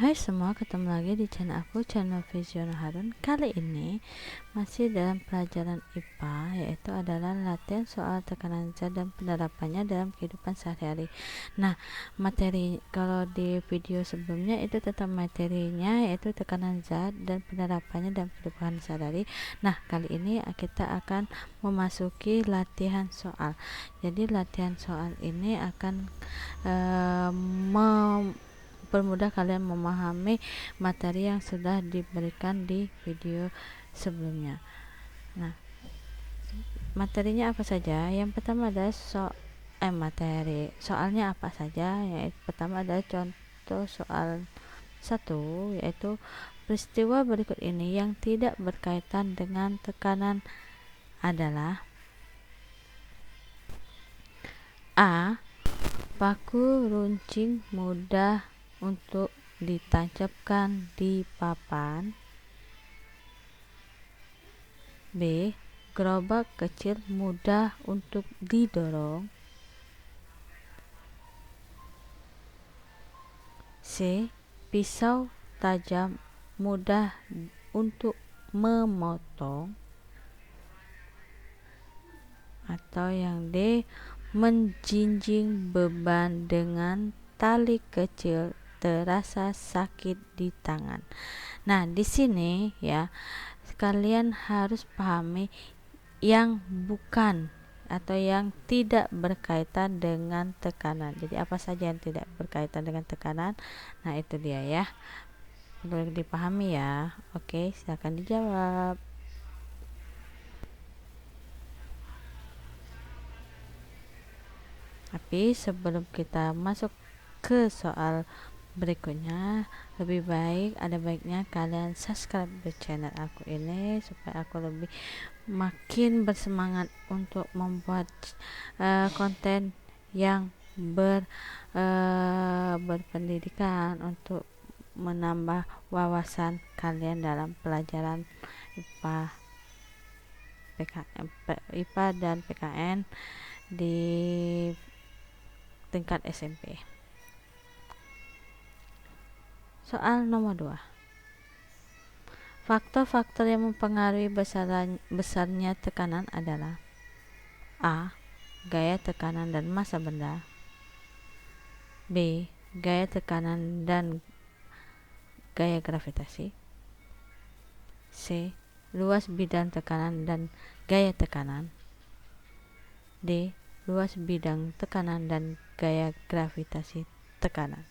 Hai semua, ketemu lagi di channel aku, channel Visiono Harun. Kali ini masih dalam pelajaran IPA, yaitu adalah latihan soal tekanan zat dan penerapannya dalam kehidupan sehari-hari. Nah, materi kalau di video sebelumnya itu tentang materinya, yaitu tekanan zat dan penerapannya dalam kehidupan sehari-hari. Nah, kali ini kita akan memasuki latihan soal. Jadi latihan soal ini akan mempermudah kalian memahami materi yang sudah diberikan di video sebelumnya. Nah, materinya apa saja? Yang pertama adalah materi. Soalnya apa saja? Yaitu pertama adalah contoh soal 1, yaitu peristiwa berikut ini yang tidak berkaitan dengan tekanan adalah: A. Paku runcing mudah untuk ditancapkan di papan. B. Gerobak kecil mudah untuk didorong. C. Pisau tajam mudah untuk memotong. Atau yang D. Menjinjing beban dengan tali kecil terasa sakit di tangan. Nah, di sini ya, kalian harus pahami yang bukan atau yang tidak berkaitan dengan tekanan. Jadi apa saja yang tidak berkaitan dengan tekanan? Nah, itu dia ya. Perlu dipahami ya. Oke, silakan dijawab. Tapi sebelum kita masuk ke soal berikutnya, lebih baik ada baiknya kalian subscribe di channel aku ini supaya aku lebih makin bersemangat untuk membuat konten yang berpendidikan untuk menambah wawasan kalian dalam pelajaran IPA, IPA dan PKN di tingkat SMP. Soal nomor 2. Faktor-faktor yang mempengaruhi besarnya tekanan adalah: A. Gaya tekanan dan massa benda. B. Gaya tekanan dan gaya gravitasi. C. Luas bidang tekanan dan gaya tekanan. D. Luas bidang tekanan dan gaya gravitasi tekanan.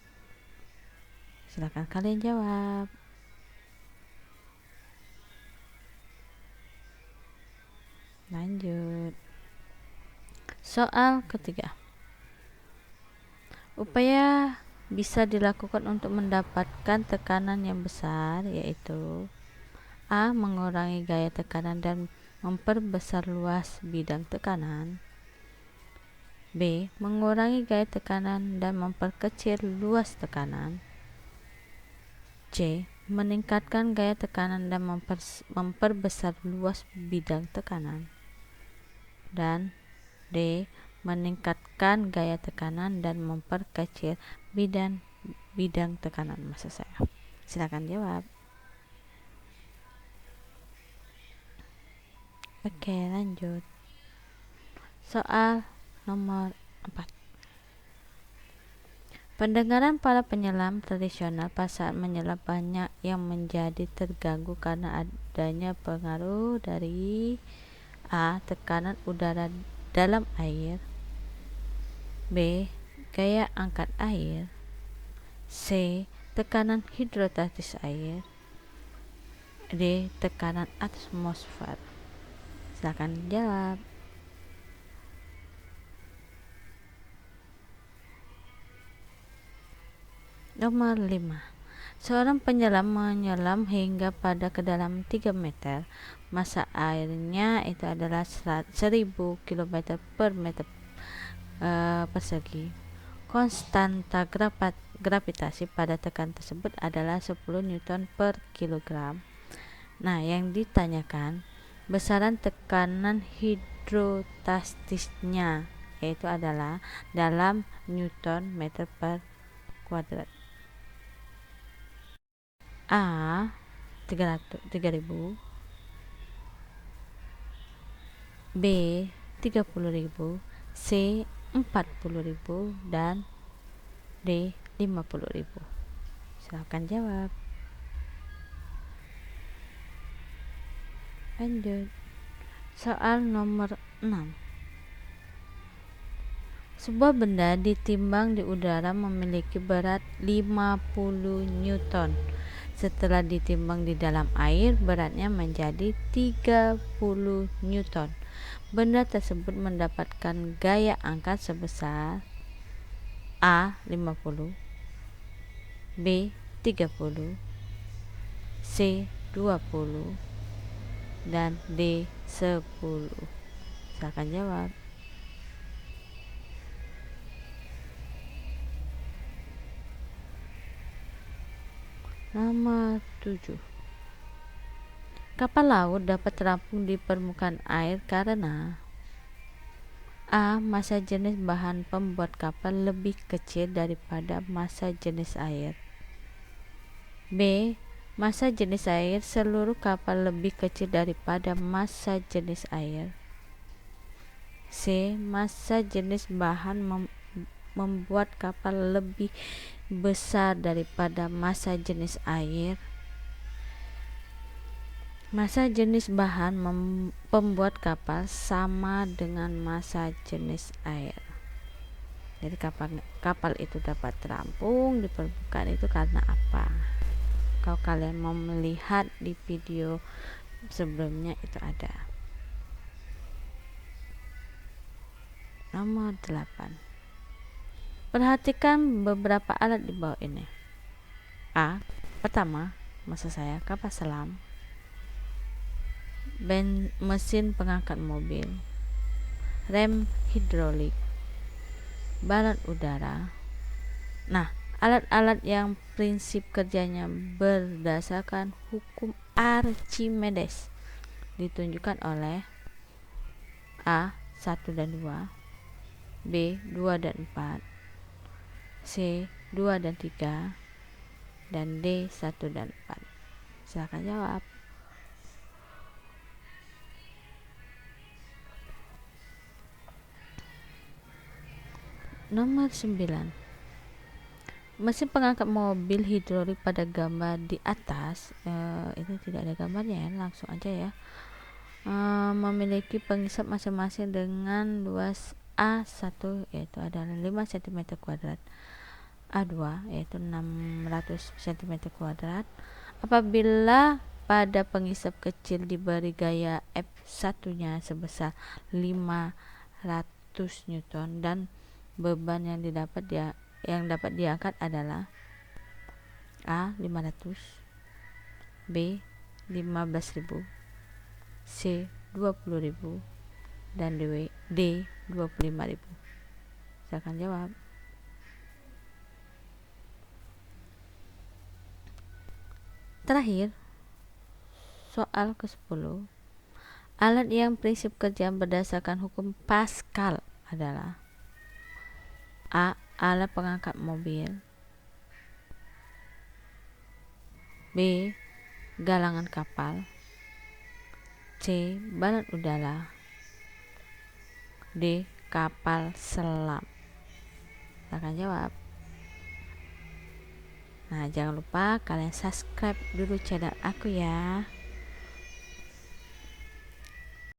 Silakan kalian jawab. Lanjut. Soal ketiga. Upaya bisa dilakukan untuk mendapatkan tekanan yang besar, yaitu: A. Mengurangi gaya tekanan dan memperbesar luas bidang tekanan. B. Mengurangi gaya tekanan dan memperkecil luas tekanan. C. Meningkatkan gaya tekanan dan memperbesar luas bidang tekanan. Dan D. Meningkatkan gaya tekanan dan memperkecil bidang tekanan. Maksud saya. Silakan jawab. Oke, lanjut. Soal nomor 4. Pendengaran para penyelam tradisional pada saat menyelam banyak yang menjadi terganggu karena adanya pengaruh dari: A. Tekanan udara dalam air. B. Gaya angkat air. C. Tekanan hidrostatis air. D. Tekanan atmosfer. Silakan jawab. Nomor 5. Seorang penyelam menyelam hingga pada kedalaman 3 meter. Massa airnya itu adalah 1000 km per meter persegi. Konstanta gravitasi pada tekanan tersebut adalah 10 Newton per kilogram. Nah, yang ditanyakan besaran tekanan hidrostatisnya, yaitu adalah dalam Newton meter per kuadrat. A 3000, B 30.000, C 40.000, dan D 50.000. Silakan jawab. Lanjut. Soal nomor 6. Sebuah benda ditimbang di udara memiliki berat 50 Newton. Setelah ditimbang di dalam air, beratnya menjadi 30 Newton. Benda tersebut mendapatkan gaya angkat sebesar A 50, B 30, C 20, dan D 10. Silakan jawab. Nomor 7. Kapal laut dapat terapung di permukaan air karena A. Massa jenis bahan pembuat kapal lebih kecil daripada massa jenis air. B. Massa jenis air seluruh kapal lebih kecil daripada massa jenis air. C. Massa jenis bahan membuat kapal lebih besar daripada massa jenis air. Massa jenis bahan pembuat kapal sama dengan massa jenis air. Jadi kapal itu dapat terampung di permukaan itu karena apa? Kalau kalian mau melihat di video sebelumnya itu ada. Nomor 8. Perhatikan beberapa alat di bawah ini. A. Pertama, maksud saya kapal selam, mesin pengangkat mobil, rem hidrolik, balon udara. Nah, alat-alat yang prinsip kerjanya berdasarkan hukum Archimedes ditunjukkan oleh A. 1 dan 2, B. 2 dan 4, C. 2 dan 3, dan D. 1 dan 4. Silakan jawab. Nomor 9. Mesin pengangkat mobil hidrolik pada gambar di atas, itu tidak ada gambarnya ya, langsung aja ya. Memiliki pengisap masing-masing dengan luas A1 yaitu adalah 5 cm², A2 yaitu 600 cm². Apabila pada pengisap kecil diberi gaya F1-nya sebesar 500 Newton dan beban yang dapat diangkat adalah A 500, B 15.000, C 20.000, dan D 25.000. Silakan jawab. Terakhir, soal ke-10. Alat yang prinsip kerja berdasarkan hukum Pascal adalah A. Alat pengangkat mobil, B. Galangan kapal, C. Balon udara, D. Kapal selam. Silahkan jawab. Nah, jangan lupa kalian subscribe dulu channel aku ya.